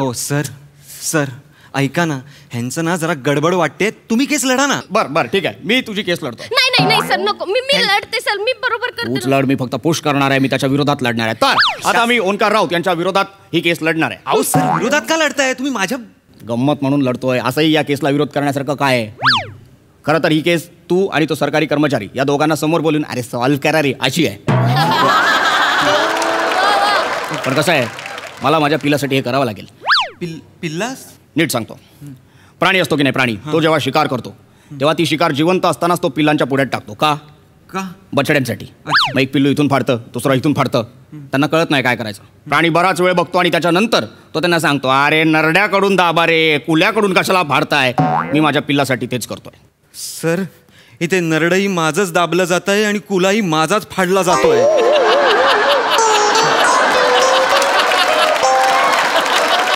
ओ sir sir ऐका ना, ह्यांचं ना जरा गडबड वाटते, तुम्ही केस लढा ना. बर ठीक आहे, मी तुझी केस लढतो. नाही सर नको, मी लढते सर, मी बरोबर करते. तूच लढ, मी फक्त पुश करणार आहे, मी त्याच्या विरोधात लढणार आहे. तर आता मी ओंकार राऊत यांच्या विरोधात ही केस लढणार आहे. अहो सर विरोधात का लढताय तुम्ही? माझ्या गंमत म्हणून लढतोय, असंही या केसला विरोध करण्यासारखं काय आहे? खरं तर ही केस तू आणि तो सरकारी कर्मचारी या दोघांना समोर बोलून अरे सॉल्व्ह करा रे अशी आहे. पण कसं आहे, मला माझ्या पिलासाठी हे करावं लागेल. पिल्लास? नीट सांगतो. प्राणी असतो की नाही, प्राणी तो जेव्हा शिकार करतो तेव्हा ती शिकार जिवंत असतानाच तो पिल्लांच्या पुढ्यात टाकतो. का? बछड्यांसाठी. मग एक पिल्लू इथून फाडतं, दुसरं इथून फाडतं, त्यांना कळत नाही काय करायचं. प्राणी बराच वेळ बघतो आणि त्याच्यानंतर तो त्यांना सांगतो, अरे नरड्याकडून दाबा रे, कुल्याकडून कशाला फाडताय? मी माझ्या पिल्लासाठी तेच करतोय. सर इथे नरडही माझंच दाबलं जात आहे आणि कुलाही माझाच फाडला जातोय.